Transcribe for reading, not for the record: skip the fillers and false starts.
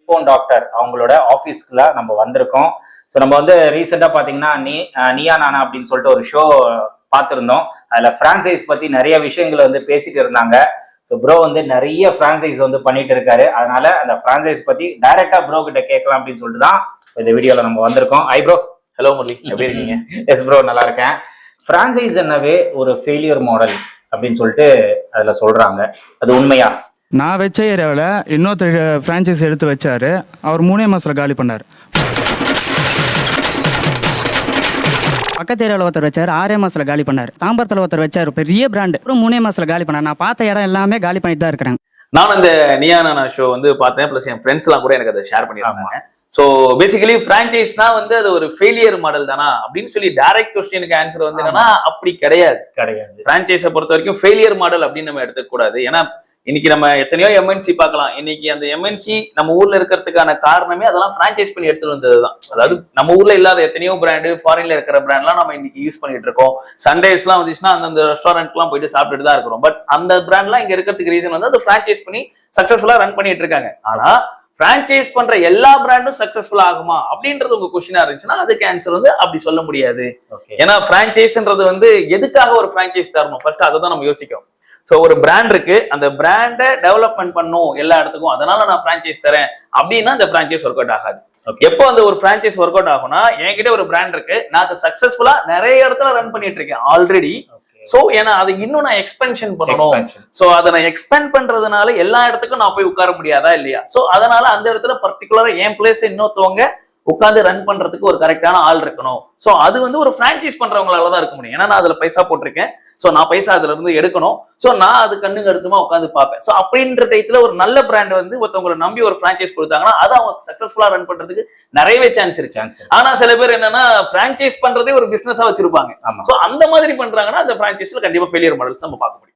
Nippon doctor அவங்களோட ஆஃபீஸ்க்குள்ள நம்ம வந்திருக்கோம். ஸோ நம்ம வந்து ரீசெண்டாக பார்த்தீங்கன்னா நீயா நானா அப்படின்னு சொல்லிட்டு ஒரு ஷோ பார்த்துருந்தோம். அதில் ஃப்ரான்சைஸ் பற்றி நிறைய விஷயங்களை வந்து பேசிட்டு இருந்தாங்க. ஸோ ப்ரோ வந்து நிறைய ஃப்ரான்சைஸ் வந்து பண்ணிட்டு இருக்காரு. அதனால அந்த ஃப்ரான்சைஸ் பற்றி டைரக்டா ப்ரோ கிட்ட கேட்கலாம் அப்படின்னு சொல்லிட்டு தான் இந்த வீடியோவில் நம்ம வந்திருக்கோம். ஐ ப்ரோ. ஹலோ முரளி, எப்படி இருக்கீங்க? எஸ் ப்ரோ, நல்லா இருக்கேன். ஃப்ரான்சைஸ் என்னவே ஒரு ஃபெயிலியர் மாடல் அப்படின்னு சொல்லிட்டு அதில் சொல்றாங்க, அது உண்மையா? நான் வச்ச ஏரியாவில் இன்னொருத்தர் ஃப்ரான்ச்சைஸ் எடுத்து வச்சார். அவர் 3 மாதத்தில் காலி பண்ணார். பக்கத்து ஏரியாவில் ஒருத்தர் வச்சார், 6 மாதத்தில் காலி பண்ணார். தாம்பரத்தில் ஒருத்தர் வச்சார், பெரிய பிராண்டு, அப்புறம் 3 மாதத்தில் காலி பண்ணார். நான் பார்த்த இடம் எல்லாமே காலி பண்ணிட்டு தான் இருக்கிறாங்க. நான் இந்த நியா நானா ஷோ வந்து பார்த்தேன். ப்ளஸ் என் ஃப்ரெண்ட்ஸ் எல்லாம் கூட எனக்கு அதை ஷேர் பண்ணிருக்காங்க. ஸோ பேசிக்கலி ஃப்ரான்ச்சைஸ்னா வந்து அது ஒரு ஃபெயிலியர் மாடல் தானா அப்படின்னு சொல்லி டைரக்ட் கொஸ்டினுக்கு ஆன்சர் வந்து என்னன்னா அப்படி கிடையாது. ஃப்ரான்ச்சைஸை பொறுத்த வரைக்கும் ஃபெயிலியர் மாடல் அப்படின்னு நம்ம எடுத்துக்க கூடாது. ஏன்னா இன்னைக்கு நம்ம எத்தனையோ எம்என்சி பார்க்கலாம். இன்னைக்கு அந்த எம்என்சி நம்ம ஊர்ல இருக்கிறதுக்கான காரணமே அதெல்லாம் ஃப்ரான்ச்சைஸ் பண்ணி எடுத்துட்டு வந்ததுதான். அதாவது நம்ம ஊர்ல இல்லாத எத்தனையோ பிராண்டு, ஃபாரின்ல இருக்கிற பிராண்ட்லாம் நம்ம இன்னைக்கு யூஸ் பண்ணிட்டு இருக்கோம். சண்டேஸ்லாம் வந்துச்சுன்னா அந்த ரெஸ்டாரண்ட்லாம் போயிட்டு சாப்பிட்டுட்டு தான் இருக்கிறோம். பட் அந்த பிராண்ட்லாம் இங்க இருக்கிறதுக்கு ரீசன் வந்து அது ஃப்ரான்ச்சைஸ் பண்ணி சக்சஸ்ஃபுல்லா ரன் பண்ணிட்டு இருக்காங்க. ஆனா பிரான்ச்சைஸ் பண்ற எல்லா பிராண்டும் சக்சஸ்ஃபுல் ஆகுமா அப்படின்றது உங்க கொஸ்டினா இருந்துச்சுன்னா அதுக்கு ஆன்சர் வந்து அப்படி சொல்ல முடியாது. ஏன்னா பிரான்ச்சைஸ்ன்றது வந்து எதுக்காக ஒரு பிரான்ச்சைஸ் தரணும், ஃபர்ஸ்ட் அதை தான் நம்ம யோசிக்கணும். சோ ஒரு பிராண்ட் இருக்கு, அந்த பிராண்டை டெவலப்மெண்ட் பண்ணும் எல்லா இடத்துக்கும், அதனால நான் பிரான்ச்சைஸ் தரேன் அப்படின்னா அந்த பிரான்ச்சைஸ் ஒர்க் அவுட் ஆகாது. எப்போ அந்த ஒரு பிரான்ச்சைஸ் ஒர்க் அவுட் ஆகும்னா, என்கிட்ட ஒரு பிராண்ட் இருக்கு, நான் அதை சக்சஸ்ஃபுல்லா நிறைய இடத்துல ரன் பண்ணிட்டு இருக்கேன் ஆல்ரெடி. சோ ஏன்னா அதை இன்னும் நான் எக்ஸ்பென்ஷன் பண்ணணும். சோ அதை நான் எக்ஸ்பெண்ட் பண்றதுனால எல்லா இடத்துக்கும் நான் போய் உட்கார முடியாதா இல்லையா? சோ அதனால அந்த இடத்துல பர்டிகுலரா என் பிளேஸ் இன்னொருத்தவங்க உட்காந்து ரன் பண்றதுக்கு ஒரு கரெக்டான ஆள் இருக்கணும். சோ அது வந்து ஒரு பிரான்ச்சைஸ் பண்றவங்களால தான் இருக்க முடியும். ஏன்னா நான் அதுல பைசா போட்டிருக்கேன். சோ நான் பைசா அதுல இருந்து எடுக்கணும். சோ நான் அது கண்ணுங்க எடுத்துமா உட்காந்து பார்ப்பேன். சோ அப்படின்ற டைத்துல ஒரு நல்ல பிராண்ட் வந்து ஒருத்தவங்களை நம்பி ஒரு பிரான்ச்சைஸ் கொடுத்தாங்கன்னா அது அவங்க சக்சஸ்ஃபுல்லா ரன் பண்றதுக்கு நிறையவே சான்ஸ் இருக்கு. ஆனா சில பேர் என்னன்னா பிரான்ச்சைஸ் பண்றதே ஒரு பிசினஸா வச்சிருப்பாங்க. சோ அந்த மாதிரி பண்றாங்கன்னா அந்த பிரான்ச்சைஸ்ல கண்டிப்பா ஃபெயிலியர் மாடல்ஸ் நம்ம பார்க்க முடியும்.